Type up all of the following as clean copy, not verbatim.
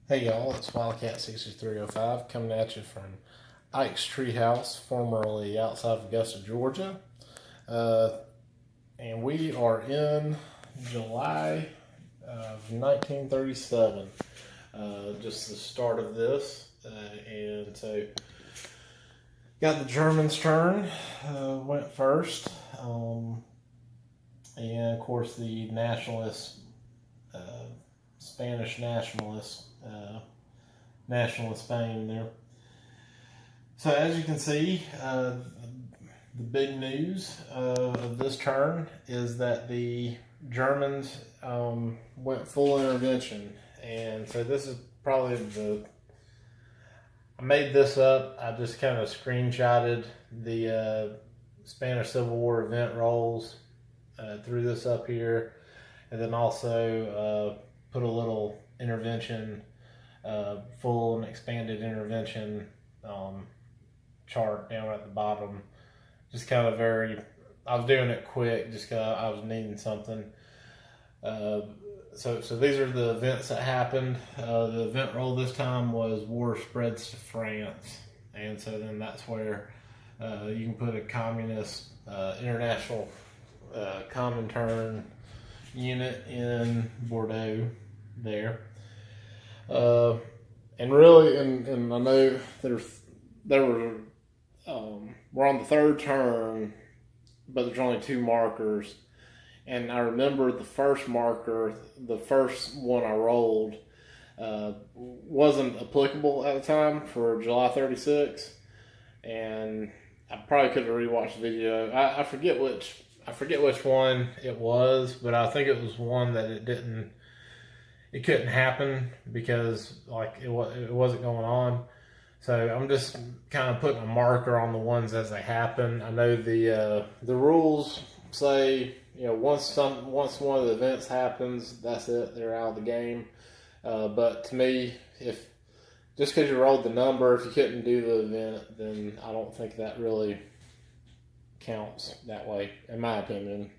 Hey y'all, it's Wildcat6305 coming at you from Ike's Treehouse, formerly outside of Augusta, Georgia. And we are in July of 1937, just the start of this. And so, got the Germans' turn, went first. And of course, the nationalists, Spanish nationalists, nationalist Spain there. So as you can see, the big news of this turn is that the Germans went full intervention. And so this is probably I made this up. I just kind of screenshotted the Spanish Civil War event rolls, threw this up here, and then also put a little intervention, full and expanded intervention chart down at the bottom. Just kind of I was doing it quick just because I was needing something. So these are the events that happened. The event roll this time was war spreads to France. And so then that's where you can put a communist international Comintern unit in Bordeaux there. And really, and I know we're on the third turn, but there's only two markers. And I remember the first marker, the first one I rolled, wasn't applicable at the time for July 36, and I probably could have rewatched the video. I forget which one it was, but I think it was one that it couldn't happen because it wasn't going on. So I'm just kind of putting a marker on the ones as they happen. I know the rules say, once one of the events happens, that's it. They're out of the game. But to me, if just because you rolled the number, if you couldn't do the event, then I don't think that really counts that way, in my opinion.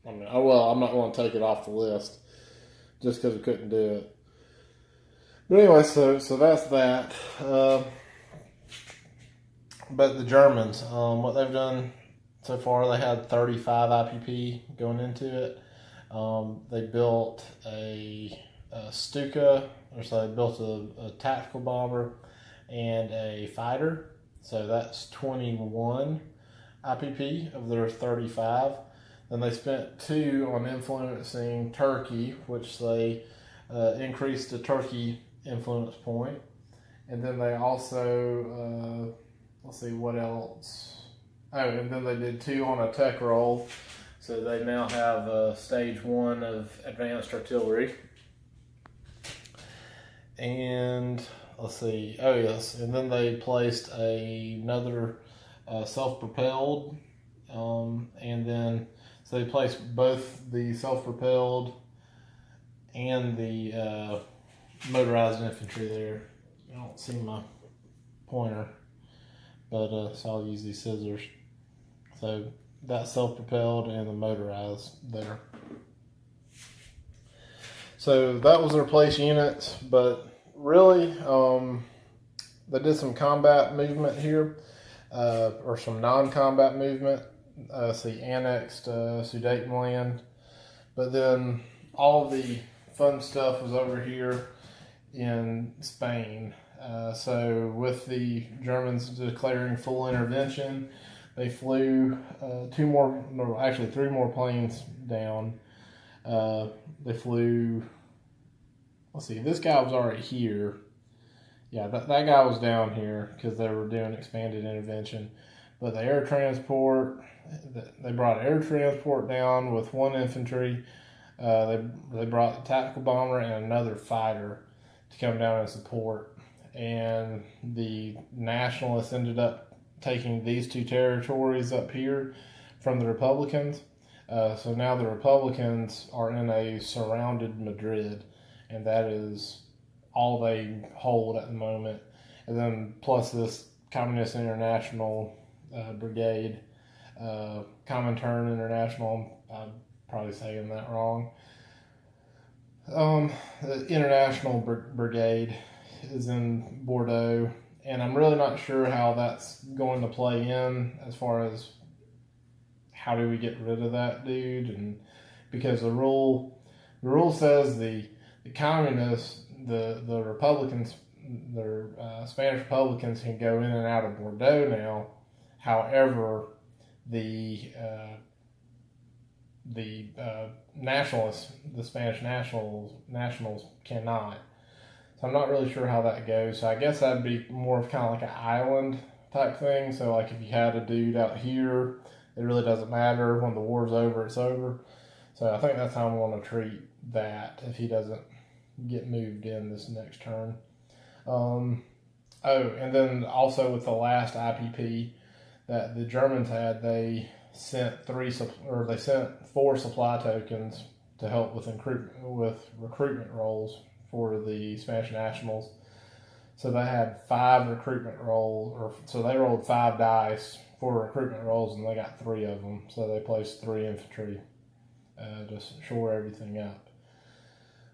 I mean, I'm not going to take it off the list just because we couldn't do it. But anyway, so that's that. But the Germans, what they've done so far, they had 35 IPP going into it. They built a Stuka, or so they built a tactical bomber and a fighter. So that's 21 IPP of their 35. Then they spent 2 on influencing Turkey, which they increased the Turkey influence point. And then they also, let's see what else. Oh, and then they did 2 on a tech roll. So they now have stage 1 of advanced artillery. And let's see. Oh, yes. And then they placed another self-propelled. And then, so they placed both the self-propelled and the motorized infantry there. I don't see my pointer, but so I'll use these scissors. So that's self-propelled and the motorized there. So that was their place units, but really, they did some combat movement here, or some non-combat movement. See, annexed Sudetenland, but then all the fun stuff was over here in Spain. So with the Germans declaring full intervention, they flew 3 more planes down. They flew, let's see, this guy was already here. Yeah, that guy was down here because they were doing expanded intervention. But the air transport, they brought air transport down with 1 infantry. They brought the tactical bomber and another fighter to come down and support. And the nationalists ended up taking these 2 territories up here from the Republicans. So now the Republicans are in a surrounded Madrid, and that is all they hold at the moment. And then plus this Communist International Brigade, Comintern International, I'm probably saying that wrong. The International Brigade is in Bordeaux, and I'm really not sure how that's going to play in as far as how do we get rid of that dude, and because the rule says the communists, the Republicans, Spanish Republicans can go in and out of Bordeaux now. However, the nationalists, the Spanish nationals cannot. So I'm not really sure how that goes. So I guess that'd be more of kind of like an island type thing. So like if you had a dude out here, it really doesn't matter. When the war's over, it's over. So I think that's how I'm going to treat that if he doesn't get moved in this next turn. And then also with the last IPP that the Germans had, they sent 4 supply tokens to help with recruitment roles for the Spanish nationals. So they had 5 recruitment roles, so they rolled 5 dice for recruitment roles, and they got 3 of them. So they placed 3 infantry to shore everything up.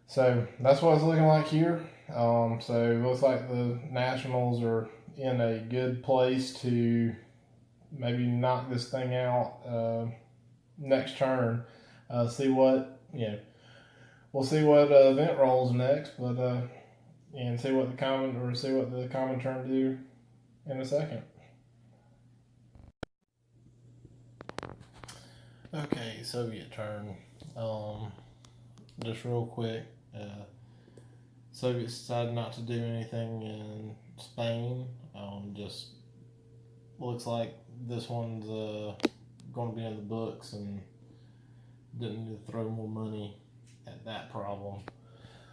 So that's what it's looking like here. So it looks like the Nationals are in a good place to maybe knock this thing out next turn. See what we'll see what event rolls next, but and see what the Comintern do in a second. Okay, Soviet turn. Just real quick. Soviets decided not to do anything in Spain. Just looks like this one's going to be in the books, and didn't need to throw more money at that problem.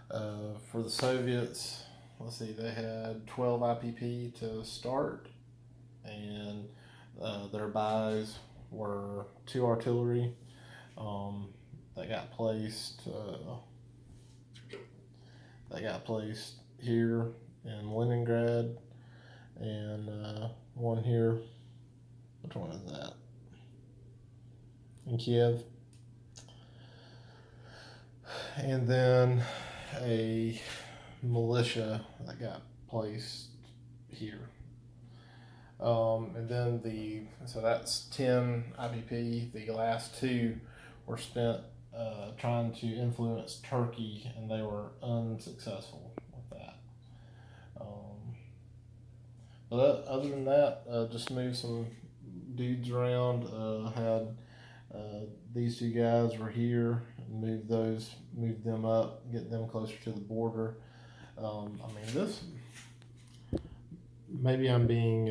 For the Soviets, let's see, they had 12 IPP to start, and their buys were 2 artillery that got placed. Here in Leningrad, and one here. Which one is that? In Kiev. And then a militia that got placed here. And then so that's 10 IPP. The last 2 were spent trying to influence Turkey, and they were unsuccessful with that. But other than that, just moved some dudes around. Had these 2 guys were here, and moved them up, get them closer to the border. This maybe I'm being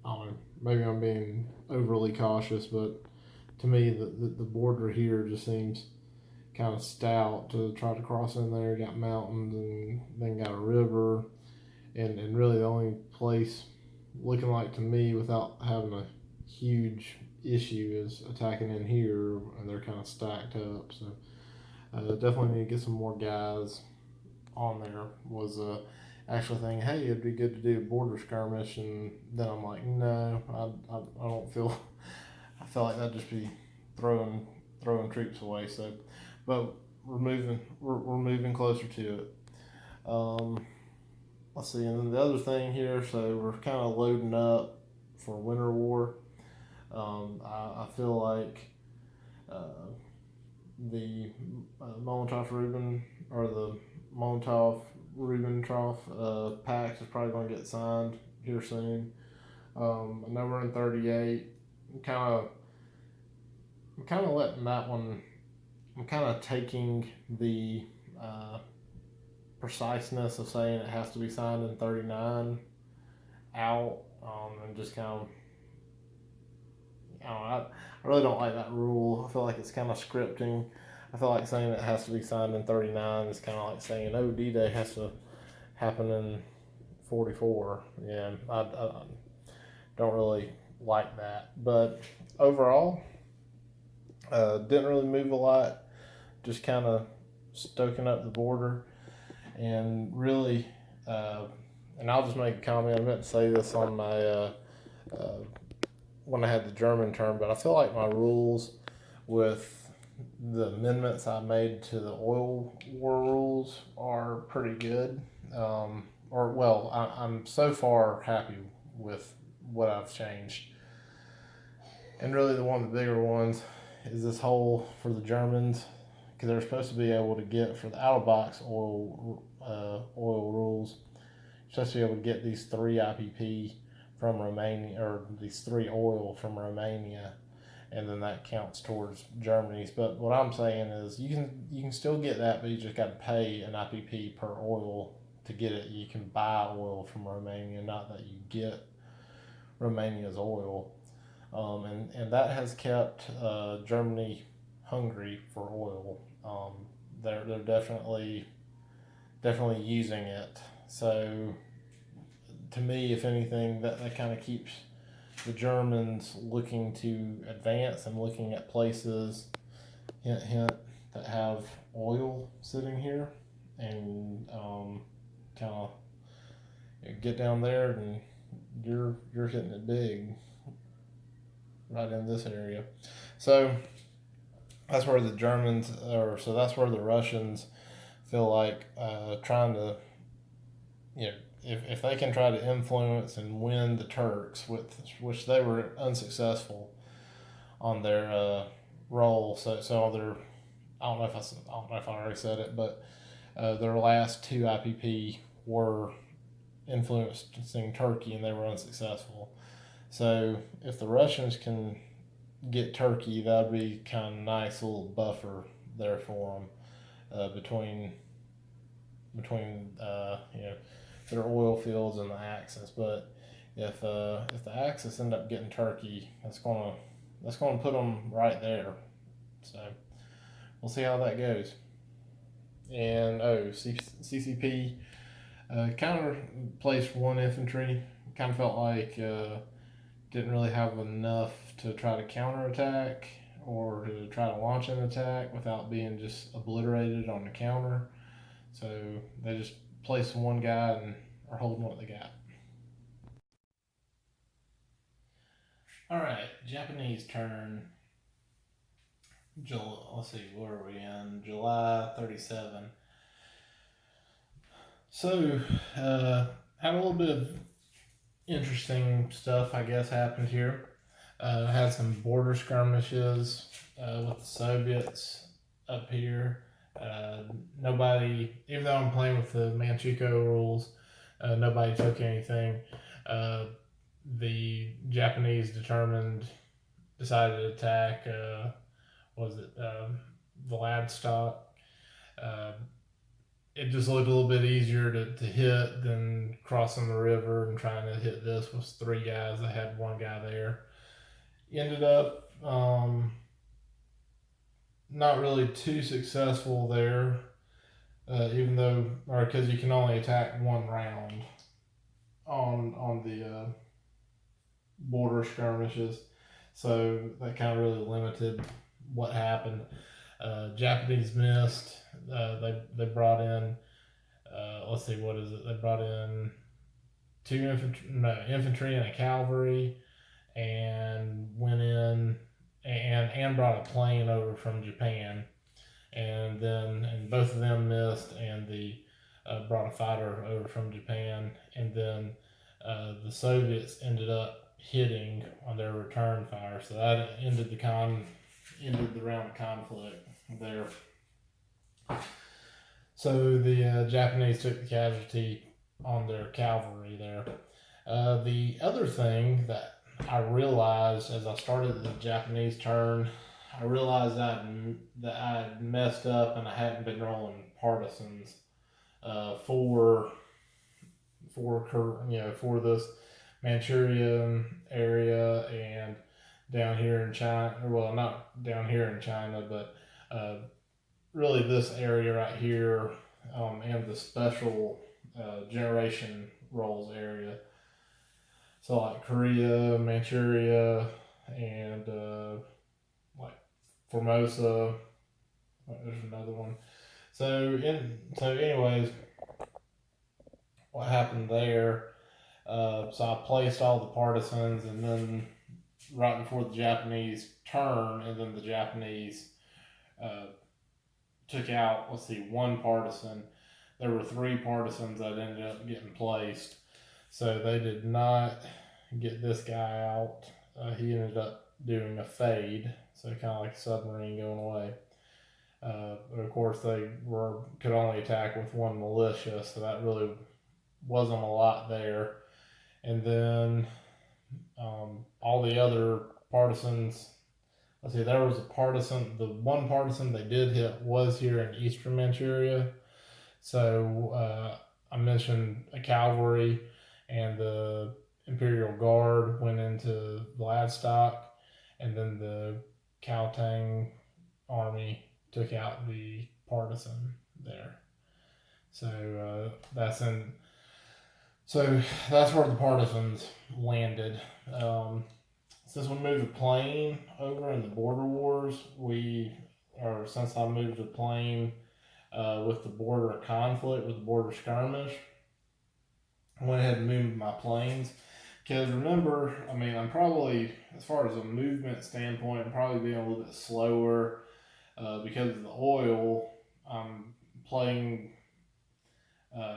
I don't know, maybe I'm being overly cautious, but to me the border here just seems kind of stout to try to cross in there. Got mountains and then got a river, and really the only place looking like to me without having a huge issue is attacking in here, and they're kind of stacked up. So definitely need to get some more guys on there. Was actually thinking, hey, it'd be good to do a border skirmish, and then I'm like, no, I don't feel. I feel like that'd just be throwing troops away. So, but we're moving closer to it. Let's see, and then the other thing here. So we're kind of loading up for Winter War. I feel like the Molotov-Ribbentrop pact is probably going to get signed here soon. I know we're in 38. I'm kind of letting that one. I'm kind of taking the preciseness of saying it has to be signed in 39 out, and just kind of. I really don't like that rule. I feel like it's kind of scripting. I feel like saying it has to be signed in 39 is kind of like saying, oh, D-Day has to happen in 44. Yeah, I don't really like that. But overall, didn't really move a lot. Just kind of stoking up the border. And really, and I'll just make a comment. I meant to say this on my when I had the German term, but I feel like my rules with the amendments I made to the oil war rules are pretty good. I'm so far happy with what I've changed. And really, one of the bigger ones is this whole for the Germans, because they're supposed to be able to get for the out of box oil rules. You're supposed to be able to get these 3 IPP from Romania, or these 3 oil from Romania, and then that counts towards Germany's. But what I'm saying is you can still get that, but you just got to pay an IPP per oil to get it. You can buy oil from Romania, not that you get Romania's oil. And that has kept Germany hungry for oil. They're definitely using it. So to me, if anything, that kind of keeps the Germans looking to advance and looking at places, hint hint, that have oil sitting here, and kind of get down there and you're hitting it big right in this area. So that's where the Germans, or so that's where the Russians feel like trying to, if they can try to influence and win the Turks, which they were unsuccessful on their role. So their, I don't know if I already said it, but their last 2 IPP were influencing Turkey, and they were unsuccessful. So if the Russians can get Turkey, that'd be kind of nice little buffer there for them between their oil fields and the Axis. But if the Axis end up getting Turkey, that's gonna put them right there. So we'll see how that goes. And CCP kind of placed 1 infantry. Kind of felt like didn't really have enough to try to counterattack or to try to launch an attack without being just obliterated on the counter. So they just placed 1 guy and are holding what they got. All right, Japanese turn. Let's see, where are we in? July 37. So, had a little bit of interesting stuff, I guess, happened here. Had some border skirmishes with the Soviets up here. Nobody, even though I'm playing with the Manchukuo rules, nobody took anything. The Japanese decided to attack. Vladivostok. It just looked a little bit easier to hit than crossing the river and trying to hit this with 3 guys. I had 1 guy there. Ended up not really too successful there, even though, or because you can only attack 1 round on the border skirmishes, so that kind of really limited what happened. Japanese missed. They brought in, let's see, what is it? They brought in 2 infantry and a cavalry, and went in and brought a plane over from Japan, and both of them missed, and brought a fighter over from Japan, and then the Soviets ended up hitting on their return fire, so that ended the round of conflict there. So the Japanese took the casualty on their cavalry there. The other thing that I realized as I started the Japanese turn, I realized that I had messed up and I hadn't been rolling partisans for this Manchurian area and down here in China. Well, not down here in China, but really this area right here, and the special generation rolls area. So like Korea, Manchuria, and like Formosa. There's another one. So anyways, what happened there? So I placed all the partisans, and then right before the Japanese turn, and then the Japanese took out, 1 partisan. there were 3 partisans that ended up getting placed. So they did not get this guy out. He ended up doing a fade, so kind of like a submarine going away. But of course, they could only attack with 1 militia, so that really wasn't a lot there. And then all the other partisans. Let's see, there was a partisan. The 1 partisan they did hit was here in Eastern Manchuria. So I mentioned a cavalry and the Imperial Guard went into Vladstock, and then the Kautang army took out the partisan there. So that's where the partisans landed. Since we moved the plane over in the border wars, since I moved the plane with the border conflict, with the border skirmish, I went ahead and moved my planes. Because remember, I mean, I'm probably, as far as a movement standpoint, I'm probably being a little bit slower because of the oil. I'm playing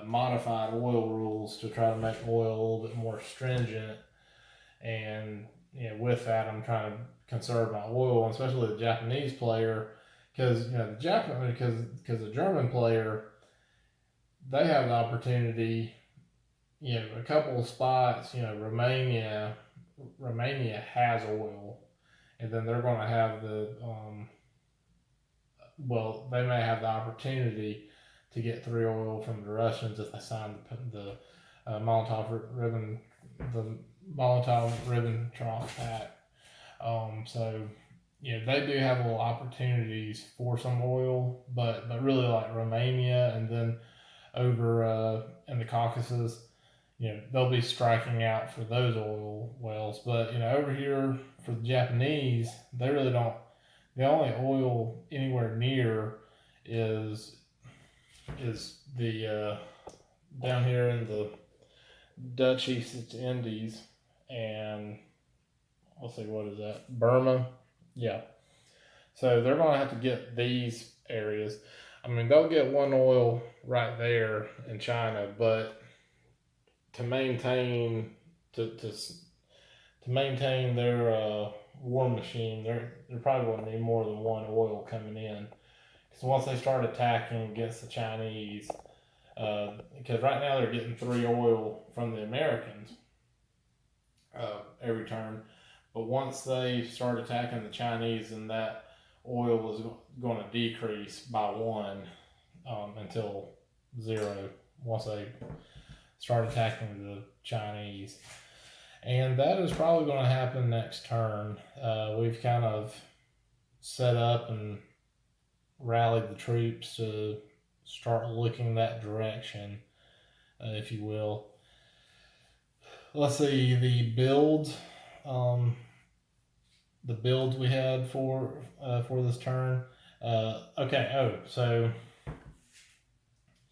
modified oil rules to try to make oil a little bit more stringent. And with that, I'm trying to conserve my oil, especially the Japanese player, because the German player, they have the opportunity. A couple of spots. Romania has oil, and then they're going to have they may have the opportunity to get 3 oil from the Russians if they sign the Molotov-Ribbentrop Pact. They do have little opportunities for some oil, but really like Romania and then over in the Caucasus, they'll be striking out for those oil wells. But over here for the Japanese, they really don't. The only oil anywhere near is the down here in the Dutch East Indies, and let's see, what is that? Burma. Yeah. So they're going to have to get these areas. I mean, they'll get 1 oil right there in China, but to maintain their war machine, they're probably going to need more than 1 oil coming in. Because once they start attacking against the Chinese, because right now they're getting 3 oil from the Americans every turn, but once they start attacking the Chinese, then that oil is going to decrease by 1 until 0 once they start attacking the Chinese. And that is probably going to happen next turn. We've kind of set up and rallied the troops to start looking that direction, if you will. Let's see, the builds we had for this turn. So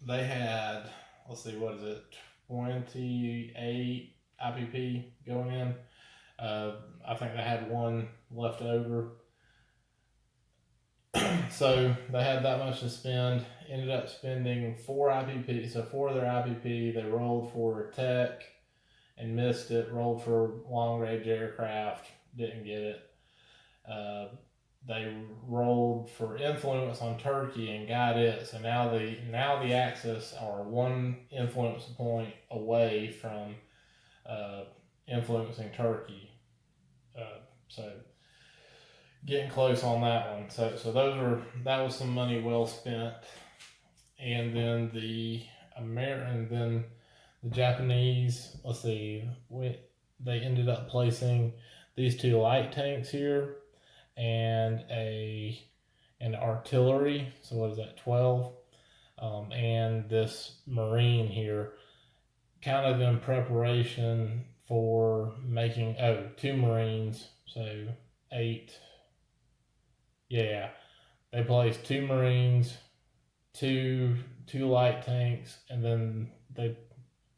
they had, let's see, what is it, 28 IPP going in. I think they had 1 left over. So they had that much to spend, ended up spending 4 IPP. So 4 of their IPP, they rolled for tech and missed it, rolled for long range aircraft, didn't get it. They rolled for influence on Turkey and got it. So now the Axis are 1 influence point away from influencing Turkey. So getting close on that one. So that was some money well spent. And then the Japanese, let's see, they ended up placing these 2 light tanks here and an artillery. So what is that, 12? And this Marine here, kind of in preparation for making 2 Marines, so 8. Yeah, they placed 2 Marines, two light tanks, and then they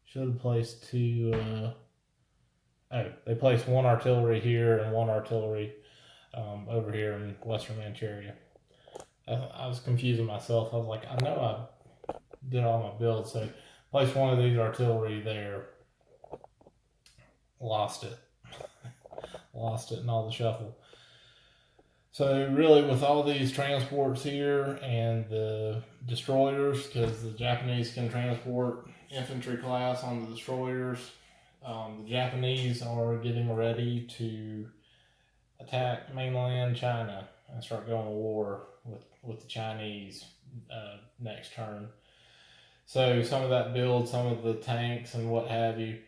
should have placed 2. They placed 1 artillery here and 1 artillery over here in Western Manchuria. I was confusing myself. I was like, I know I did all my builds. So placed one of these artillery there, lost it, lost it in all the shuffle. So really, with all these transports here and the destroyers, because the Japanese can transport infantry class on the destroyers, the Japanese are getting ready to attack mainland China and start going to war with the Chinese next turn. So some of that build, some of the tanks and what have you,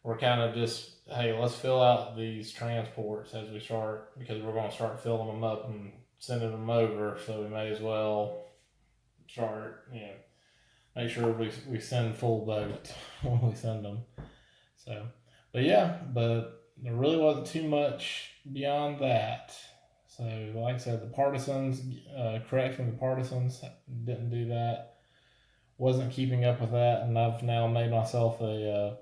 we're kind of just, hey, let's fill out these transports as we start, because we're going to start filling them up and sending them over. So we may as well start, make sure we send full boat when we send them. So, but yeah, but there really wasn't too much beyond that. So, like I said, the partisans, correcting the partisans, didn't do that. Wasn't keeping up with that, and I've now made myself a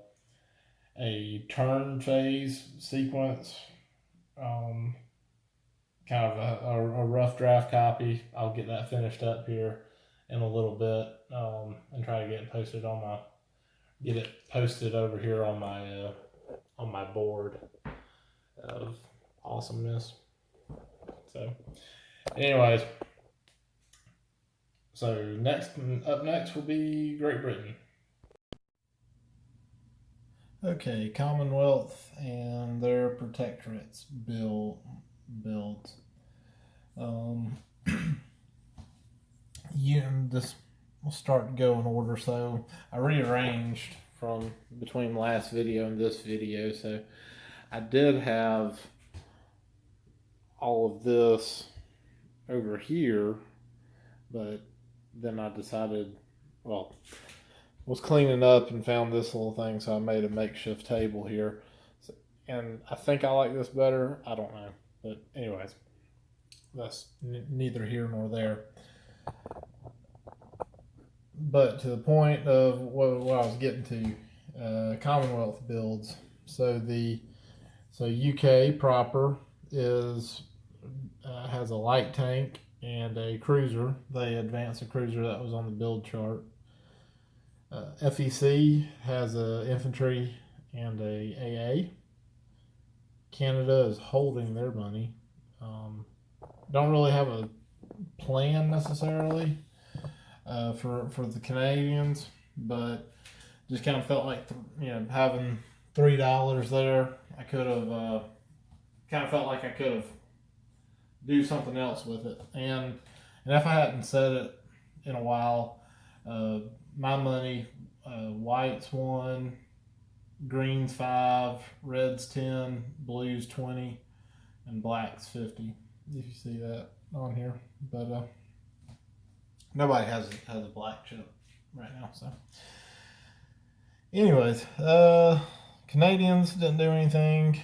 turn phase sequence, kind of a rough draft copy. I'll get that finished up here in a little bit, and try to get it posted over here on my board of awesomeness. So, anyways, so up next will be Great Britain. Okay, Commonwealth and their protectorates builds. This will start to go in order. So I rearranged from between last video and this video. So I did have all of this over here, but then I decided, was cleaning up and found this little thing, so I made a makeshift table here. And I think I like this better. I don't know. But anyways, that's neither here nor there. But to the point of what I was getting to, Commonwealth builds. So UK proper has a light tank and a cruiser. They advanced a cruiser that was on the build chart. FEC has a infantry and a AA. Canada is holding their money. Don't really have a plan necessarily for the Canadians, but just kind of felt like having $3 there, I could have kind of felt like I could have do something else with it. And if I hadn't said it in a while, my money, whites 1, greens 5, reds 10, blues 20, and blacks 50. If you see that on here, but nobody has a black chip right now. So, anyways, Canadians didn't do anything.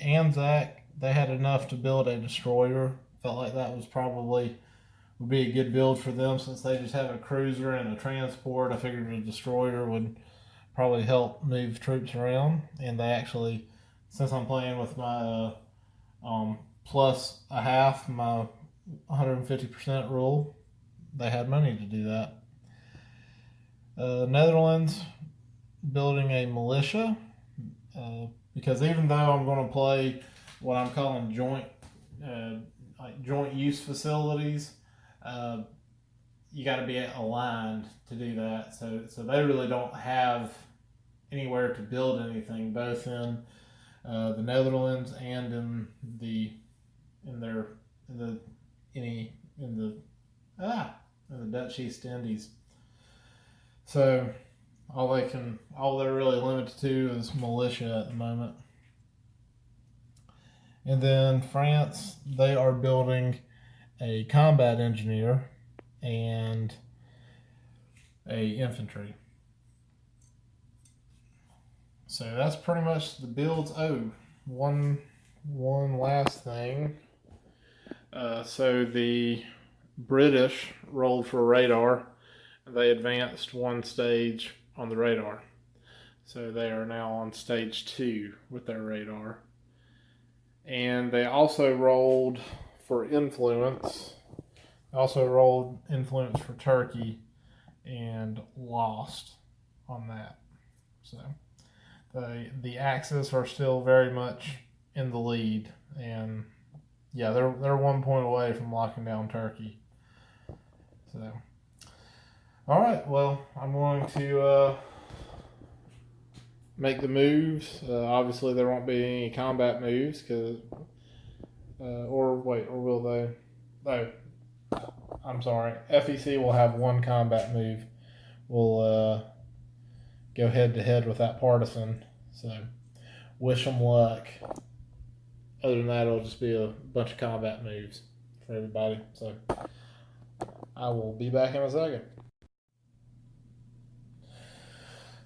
Anzac, they had enough to build a destroyer. Felt like that would be a good build for them, since they just have a cruiser and a transport. I figured a destroyer would probably help move troops around. And they actually, since I'm playing with my plus a half, my 150% rule, they had money to do that. Netherlands building a militia, because even though I'm going to play what I'm calling joint use facilities, you got to be aligned to do that. So they really don't have anywhere to build anything, both in the Netherlands and in the Dutch East Indies. So all they're really limited to is militia at the moment. And then France, they are building a combat engineer and a infantry. So that's pretty much the builds. Oh, one last thing. So the British rolled for radar. They advanced one stage on the radar. So they are now on stage 2 with their radar. And they also rolled for influence. Also rolled influence for Turkey. and lost on that. So the Axis are still very much in the lead, and yeah, they're 1 point away from locking down Turkey. So, all right, well, I'm going to make the moves. Obviously, there won't be any combat moves, because, or will they? No, I'm sorry. FEC will have one combat move. We'll go head to head with that partisan. So, wish them luck. Other than that, it'll just be a bunch of combat moves for everybody. So, I will be back in a second.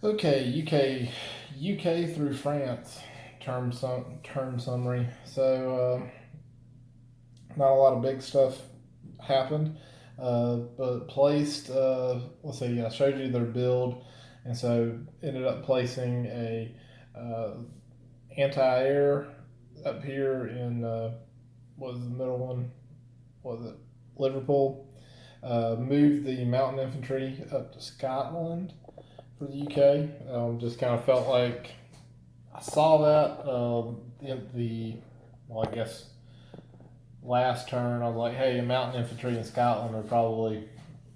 Okay, UK through France term summary. So, not a lot of big stuff happened, but placed. Let's see. I showed you their build, and so ended up placing a anti-air up here in what was the middle one? Was it Liverpool? Moved the mountain infantry up to Scotland for the UK. Just kind of felt like I saw that in the, well, I guess last turn. I was like, hey, mountain infantry in Scotland would probably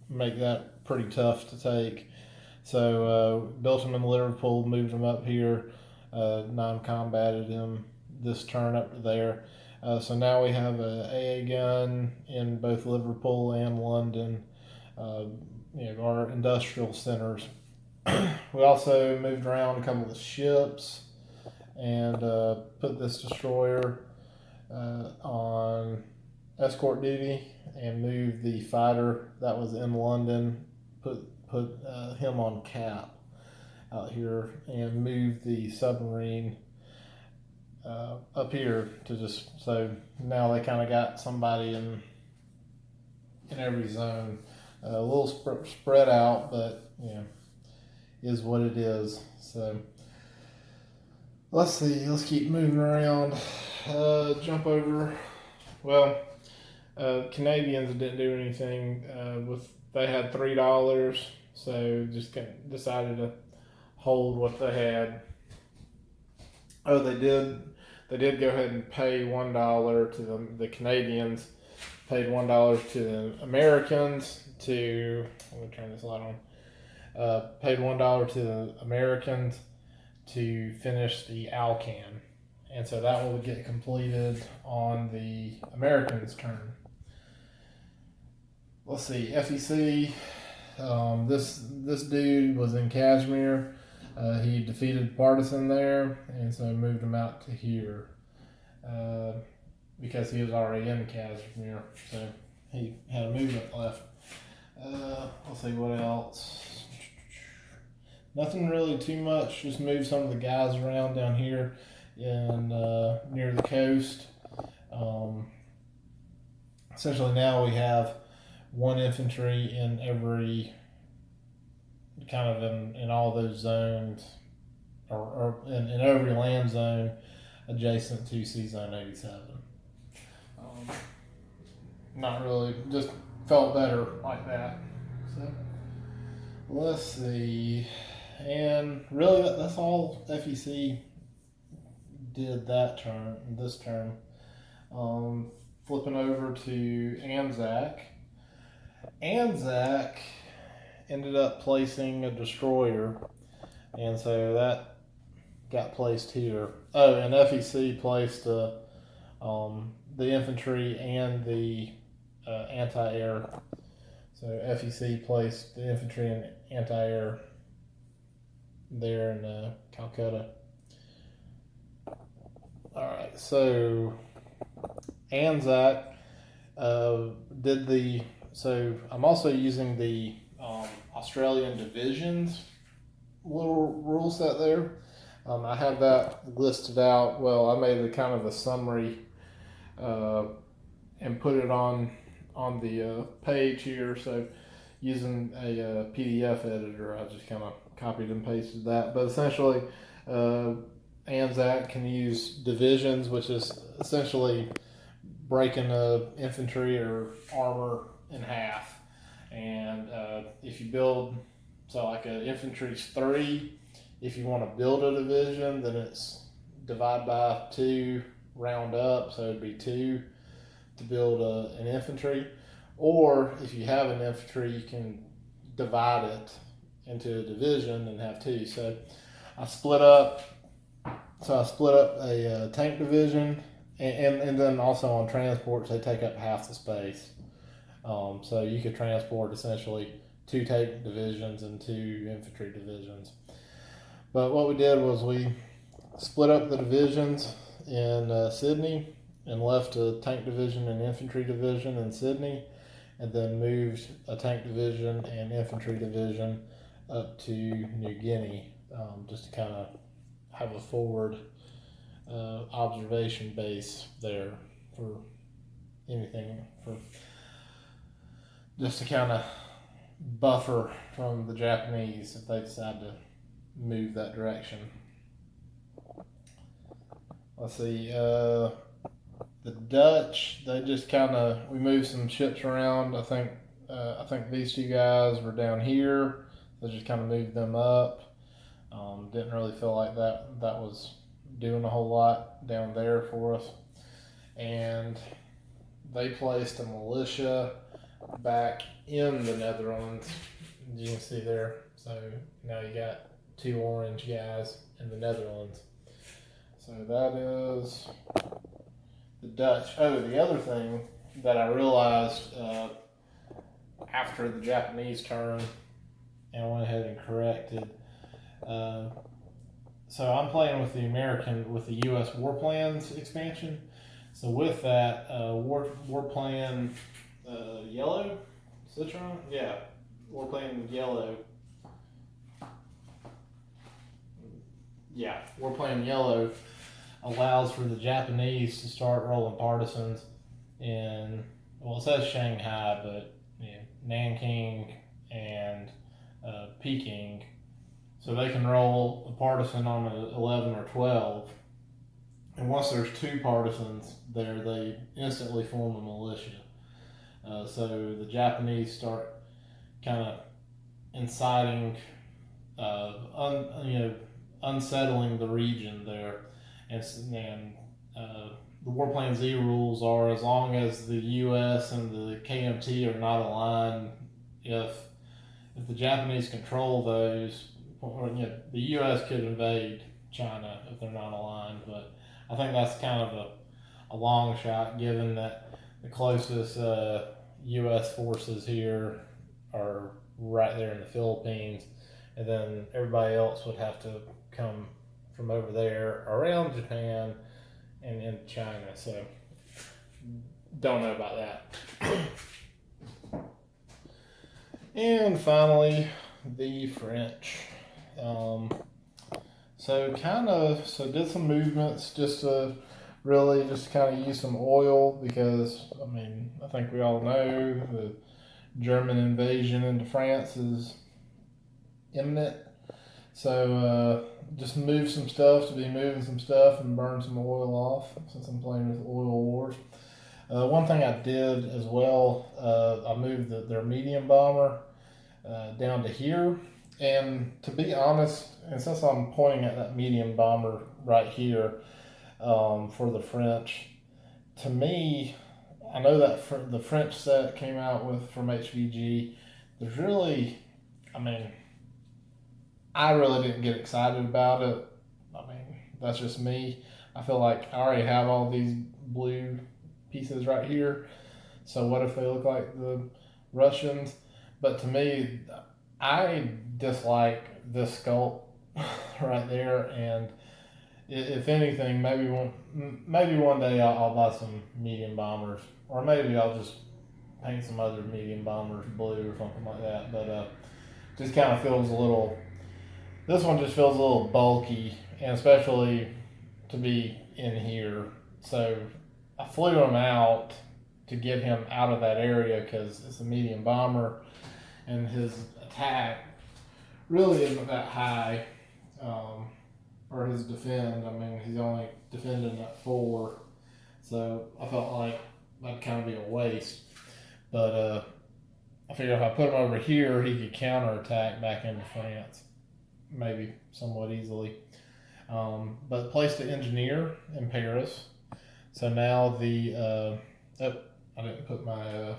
make that pretty tough to take. So built them in Liverpool, moved them up here, non-combated him this turn up to there. So now we have a AA gun in both Liverpool and London, our industrial centers. We also moved around a couple of ships and put this destroyer on escort duty and moved the fighter that was in London, put him on cap out here, and moved the submarine up here to just, so now they kind of got somebody in every zone. A little spread out, but is what it is. So let's see, let's keep moving around. Jump over. Well, Canadians didn't do anything. They had $3, so just decided to hold what they had. Oh, they did go ahead and pay $1 to the Canadians. Paid $1 to the Americans to. Let me turn this light on. Paid $1 to the Americans to finish the Alcan, and so that will get completed on the Americans' turn. Let's see, FEC. This dude was in Kashmir. He defeated Partisan there, and so moved him out to here because he was already in Kashmir, so he had a movement left. Let's see what else. Nothing really too much. Just moved some of the guys around down here in near the coast. Essentially, now we have one infantry in every kind of in all those zones, or in every land zone adjacent to C Zone 87. Not really, just felt better like that. So let's see, and really that's all FEC did this turn. Flipping over to Anzac. Anzac ended up placing a destroyer, and so that got placed here. Oh, and FEC placed the infantry and the anti-air. So FEC placed the infantry and anti-air there in Calcutta. All right, so Anzac did the. So I'm also using the Australian divisions little rule set there. I have that listed out. Well, I made a kind of a summary and put it on the page here. So using a PDF editor, I just kind of copied and pasted that. But essentially, Anzac can use divisions, which is essentially breaking infantry or armor in half. And if you build, so like an infantry's 3, if you want to build a division, then it's divide by 2, round up, so it'd be 2 to build an infantry. Or if you have an infantry, you can divide it into a division and have 2. So I split up a tank division, and then also on transports they take up half the space. So you could transport essentially 2 tank divisions and 2 infantry divisions. But what we did was we split up the divisions in Sydney and left a tank division and infantry division in Sydney, and then moved a tank division and infantry division up to New Guinea, just to kind of have a forward observation base there for anything, for just to kind of buffer from the Japanese if they decide to move that direction. Let's see, the Dutch, they just kind of, we moved some ships around. I think these 2 guys were down here, so just kind of moved them up. Didn't really feel like that was doing a whole lot down there for us. And they placed a militia back in the Netherlands, as you can see there. So now you got 2 orange guys in the Netherlands. So that is the Dutch. Oh, the other thing that I realized after the Japanese turn, and I went ahead and corrected. So I'm playing with the U.S. War Plans expansion. So with that, War Plan Yellow, Citron? Yeah, War Plan Yellow. Yeah, War Plan Yellow allows for the Japanese to start rolling partisans in, well, it says Shanghai, but Nanking and Peking. So they can roll a partisan on an 11 or 12. And once there's 2 partisans there, they instantly form a militia. So the Japanese start kind of inciting, unsettling the region there. And the War Plan Z rules are, as long as the U.S. and the KMT are not aligned, if the Japanese control those, or, the U.S. could invade China if they're not aligned. But I think that's kind of a long shot, given that the closest U.S. forces here are right there in the Philippines, and then everybody else would have to come from over there around Japan and in China. So don't know about that. And finally, the French. So did some movements just to really just kind of use some oil, because I think we all know the German invasion into France is imminent. So just move some stuff to be moving some stuff and burn some oil off, since I'm playing with oil wars. One thing I did as well, I moved their medium bomber down to here. And to be honest, and since I'm pointing at that medium bomber right here for the French, to me, I know that the French set came out with from HVG. There's really, I really didn't get excited about it. That's just me. I feel like I already have all these blue pieces right here. So what if they look like the Russians? But to me, I dislike this sculpt right there. And if anything, maybe one day I'll buy some medium bombers, or maybe I'll just paint some other medium bombers blue or something like that. But just kind of feels a little. This one just feels a little bulky, and especially to be in here. So I flew him out to get him out of that area, because it's a medium bomber, and his attack really isn't that high, or his defend. He's only defending at 4, so I felt like that'd kind of be a waste. But I figured if I put him over here, he could counterattack back into France, maybe somewhat easily. But placed an engineer in Paris. So now oh, I didn't put my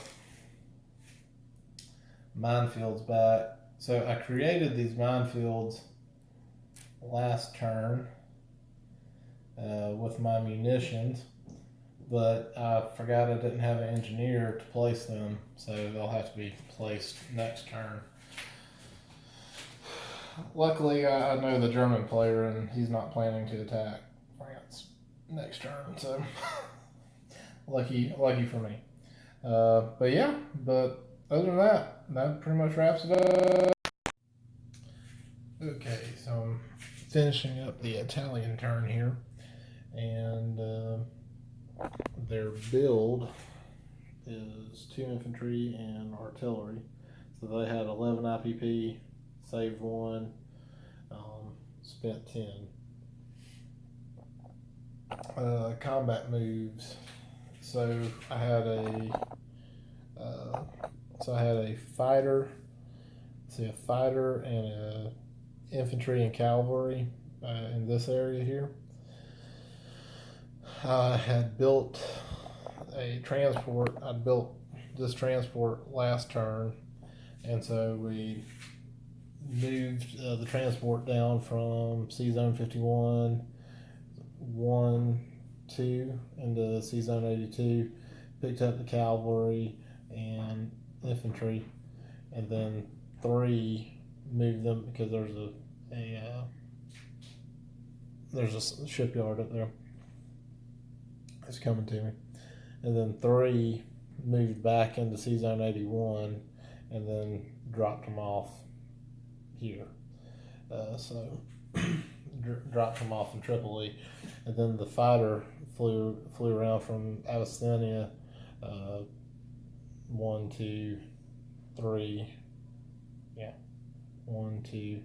minefields back. So I created these minefields last turn with my munitions, but I forgot I didn't have an engineer to place them, so they'll have to be placed next turn. Luckily, I know the German player, and he's not planning to attack France next turn, so lucky for me. But yeah, but other than that, that pretty much wraps it up. Okay, so I'm finishing up the Italian turn here, and their build is 2 infantry and artillery. So they had 11 IPP, saved 1, spent 10. Combat moves. So I had a fighter. See, a fighter and a infantry and cavalry in this area here. I had built a transport. I built this transport last turn, and so we moved the transport down from C Zone 51, 1, 2 into C Zone 82, picked up the cavalry and infantry, and then 3 moved them because there's a shipyard up there. It's coming to me. And then 3 moved back into C Zone 81 and then dropped them off here. So dropped them off in Tripoli. And then the fighter flew around from Abyssinia 1, 2, 3. Yeah. 1, 2,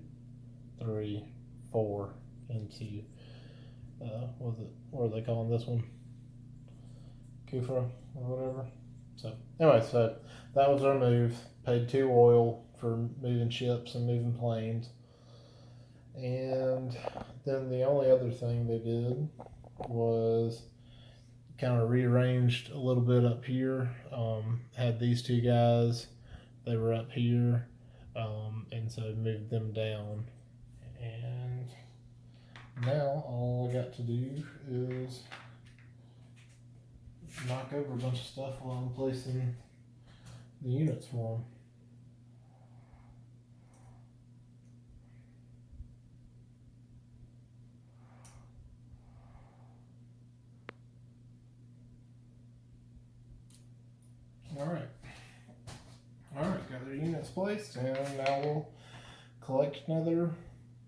3, 4 into what are they calling this one? Kufra or whatever. So anyway, so that was our move. Paid 2 oil for moving ships and moving planes. And then the only other thing they did was kind of rearranged a little bit up here. Had these 2 guys, they were up here, and so moved them down. And now all I got to do is knock over a bunch of stuff while I'm placing the units for them. All right, got their units placed, and now we'll collect another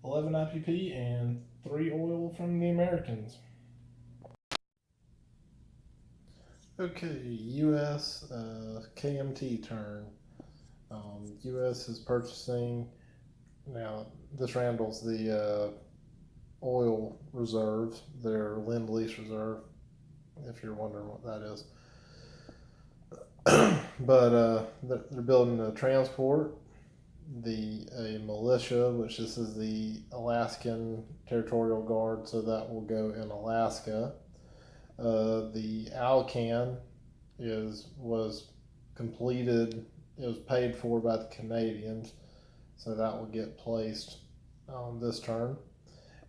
11 IPP and 3 oil from the Americans. Okay, U.S. KMT turn. U.S. is purchasing, now this Randall's the oil reserve, their Lend-Lease reserve, if you're wondering what that is. But they're building a transport, a militia, which this is the Alaskan Territorial Guard, so that will go in Alaska. The Alcan was completed. It was paid for by the Canadians, so that will get placed this turn.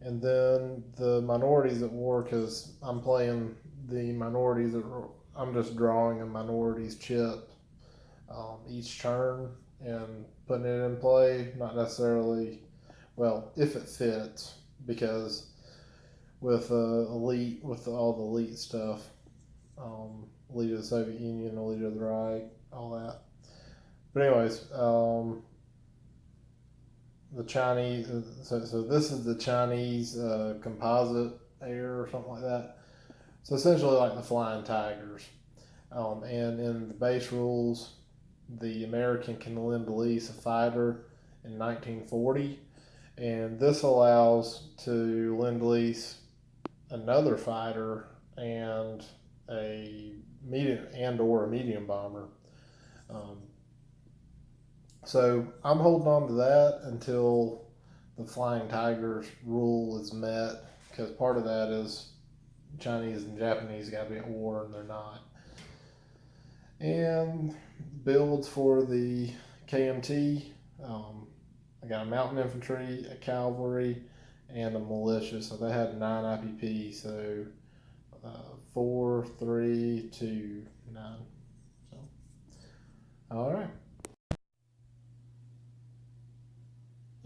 And then the minorities at war, because I'm playing the minorities. I'm just drawing a minorities chip each turn and putting it in play. Not necessarily, well, if it fits, because with elite, with all the elite stuff, elite of the Soviet Union, elite of the Reich, all that. But anyways, the Chinese. So this is the Chinese composite air or something like that. So essentially, like the Flying Tigers. And in the base rules, the American can Lend-Lease a fighter in 1940, and this allows to Lend-Lease another fighter and a medium or a medium bomber. So I'm holding on to that until the Flying Tigers rule is met, because part of that is Chinese and Japanese got to be at war, and they're not. And builds for the KMT. I got a mountain infantry, a cavalry, and a militia. So they had 9 IPP. So 4, 3, 2, 9. So all right.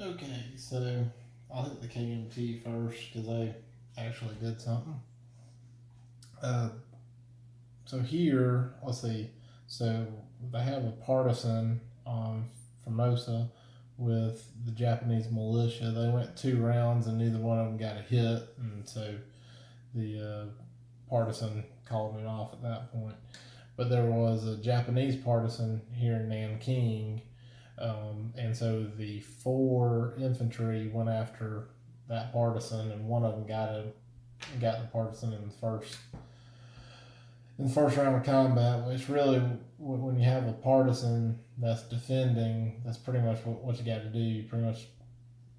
Okay, so I'll hit the KMT first because they actually did something. So here, let's see. So they have a partisan on Formosa with the Japanese militia. They went 2 rounds and neither one of them got a hit, and so the partisan called it off at that point. But there was a Japanese partisan here in Nanking, and so the 4 infantry went after that partisan, and one of them got the partisan in the first round of combat. Which really, when you have a partisan that's defending, that's pretty much what you got to do. You pretty much,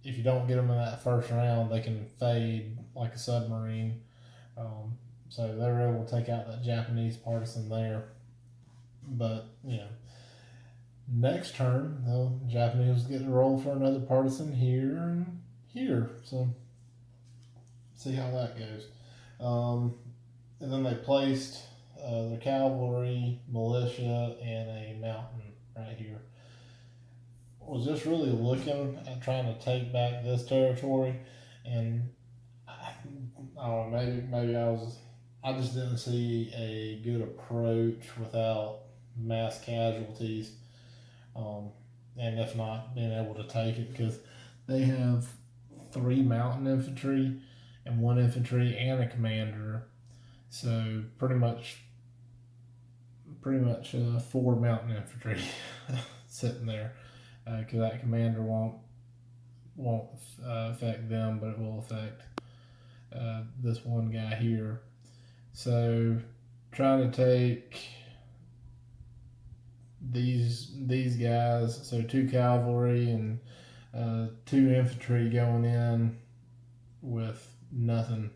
if you don't get them in that first round, they can fade like a submarine. So they were able to take out that Japanese partisan there. But, next turn, the Japanese get to roll for another partisan here and here. So, see how that goes. And then they placed the cavalry, militia, and a mountain right here. Was just really looking at trying to take back this territory, and I don't know, maybe I just didn't see a good approach without mass casualties, and if not being able to take it, because they have 3 mountain infantry and 1 infantry and a commander, so pretty much 4 mountain infantry sitting there, because that commander won't affect them, but it will affect this one guy here. So trying to take these guys, so 2 cavalry and 2 infantry going in with nothing.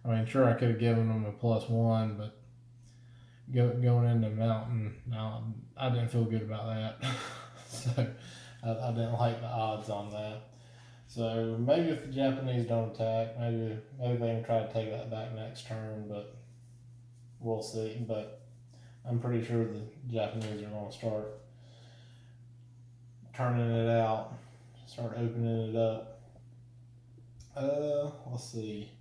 I mean, sure, I could have given them a +1, but going into mountain, I didn't feel good about that. So I didn't like the odds on that. So maybe if the Japanese don't attack, maybe they can try to take that back next turn, but we'll see. But I'm pretty sure the Japanese are going to start turning it out, start opening it up. Let's see.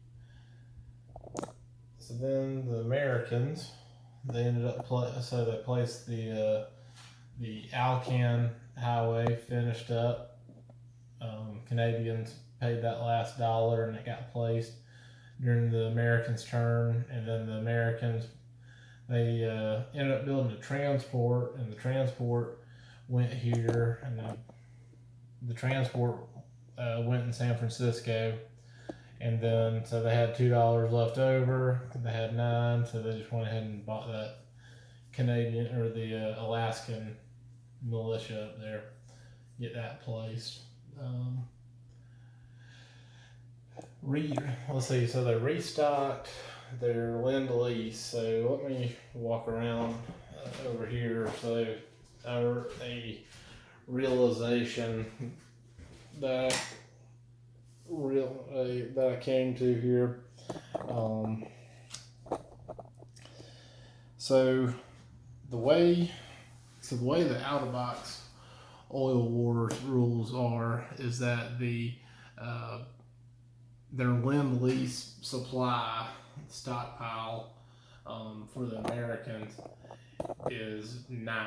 So then the Americans, they ended up so they placed the Alcan Highway finished up. Canadians paid that last $1 and it got placed during the Americans' turn, and then the Americans, they ended up building a transport, and the transport went here, and the transport went in San Francisco, and then so they had $2 left over. They had 9, so they just went ahead and bought that Canadian or the Alaskan militia up there, get that placed. Let's see. So they restocked their Lend-Lease. So let me walk around over here. So a realization that I came to here. So the way the out of box oil wars rules is that their Lend-Lease supply stockpile for the Americans is 9,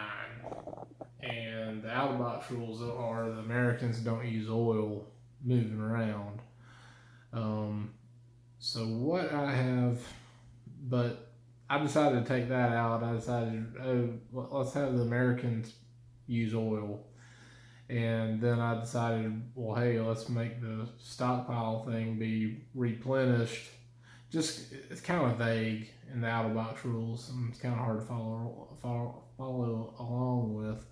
and the out of box rules are the Americans don't use oil moving around. So what I have, but I decided to take that out. I decided, let's have the Americans use oil. And then I decided, well, hey, let's make the stockpile thing be replenished. Just, it's kind of vague in the out of box rules, and it's kind of hard to follow along with.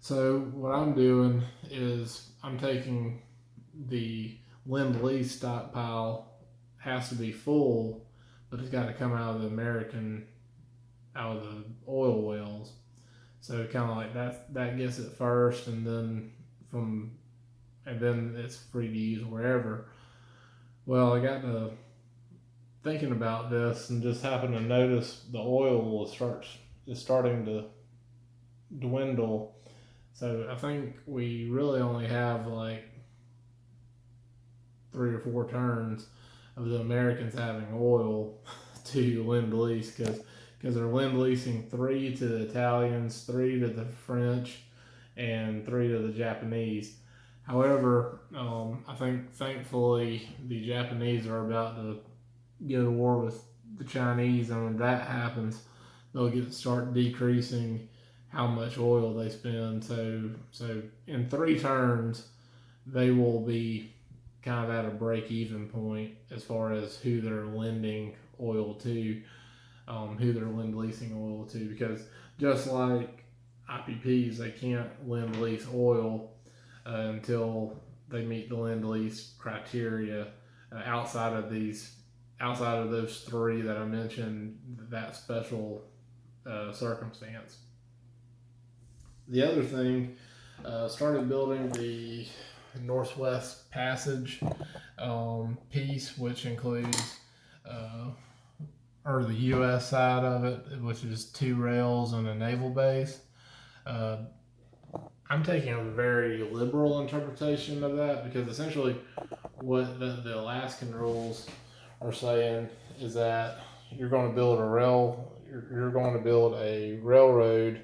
So what I'm doing is I'm taking the Lend-Lease stockpile, has to be full, but it's got to come out of the out of the oil wells. So kind of like that gets it first, and then from and then it's free to use wherever. Well, I got to thinking about this and just happened to notice the oil is starting to dwindle. So I think we really only have like 3 or 4 turns of the Americans having oil to Lend-Lease because they're Lend-Leasing 3 to the Italians, 3 to the French, and 3 to the Japanese. However, I think thankfully the Japanese are about to go to war with the Chinese, and when that happens, they'll start decreasing how much oil they spend. So in 3 turns, they will be kind of at a break even point as far as who they're lending oil to, who they're Lend-Leasing oil to, because just like IPPs, they can't Lend-Lease oil until they meet the Lend-Lease criteria outside of those 3 that I mentioned, that special circumstance. The other thing, started building the Northwest Passage piece, which includes or the U.S. side of it, which is 2 rails and a naval base. I'm taking a very liberal interpretation of that because essentially what the Alaskan rules are saying is that you're going to build you're going to build a railroad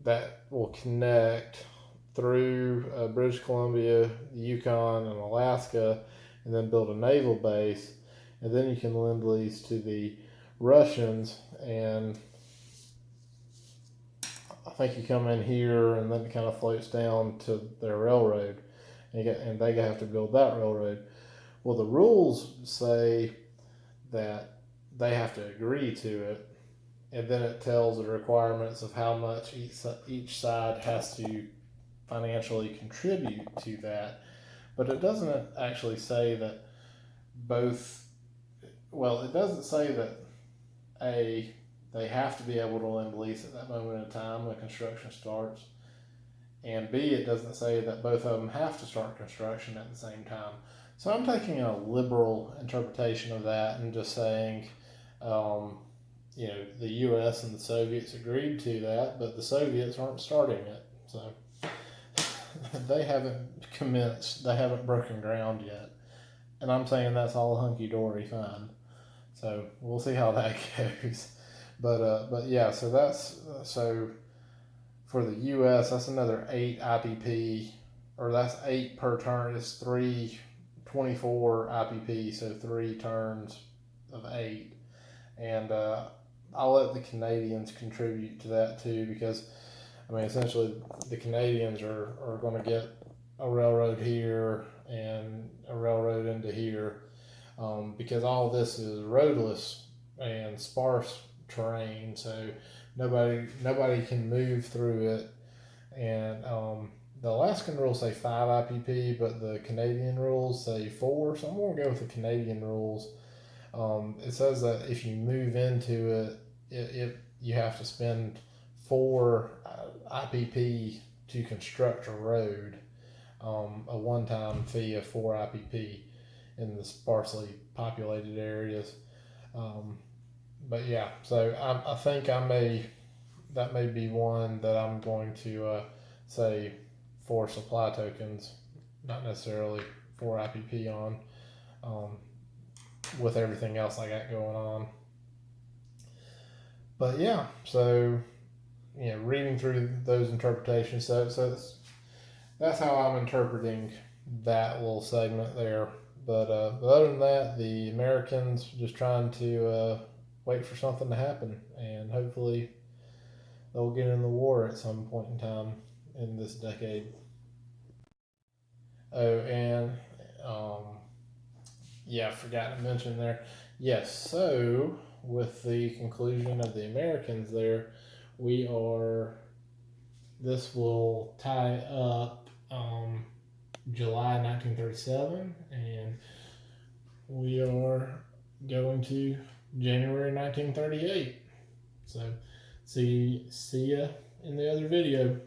that will connect through British Columbia, the Yukon, and Alaska, and then build a naval base, and then you can Lend-Lease to the Russians, and I think you come in here, and then it kind of floats down to their railroad, and they have to build that railroad. Well, the rules say that they have to agree to it, and then it tells the requirements of how much each side has to financially contribute to that. But it doesn't actually say that it doesn't say that they have to be able to Lend-Lease at that moment in time when construction starts, and B, it doesn't say that both of them have to start construction at the same time. So I'm taking a liberal interpretation of that and just saying, the U.S. and the Soviets agreed to that, but the Soviets aren't starting it. So they haven't commenced, they haven't broken ground yet. And I'm saying that's all hunky-dory fine. So we'll see how that goes. But yeah, so for the U.S., that's another 8 IPP, or that's 8 per turn. It's 24 IPP, so 3 turns of 8. And I'll let the Canadians contribute to that too, because essentially the Canadians are going to get a railroad here and a railroad into here, because all this is roadless and sparse terrain, so nobody can move through it. And the Alaskan rules say 5 IPP, but the Canadian rules say 4. So I'm going to go with the Canadian rules. It says that if you move into it, you have to spend 4 IPP to construct a road, a one-time fee of 4 IPP in the sparsely populated areas. But yeah, so I think that may be one that I'm going to say 4 supply tokens, not necessarily 4 IPP on, with everything else I got going on. But yeah, so reading through those interpretations, so that's how I'm interpreting that little segment there. But other than that, the Americans just trying to wait for something to happen, and hopefully they'll get in the war at some point in time in this decade. Oh, and I forgot to mention there. Yes, so with the conclusion of the Americans there, we are this will tie up July 1937, and we are going to January 1938. So see ya in the other video.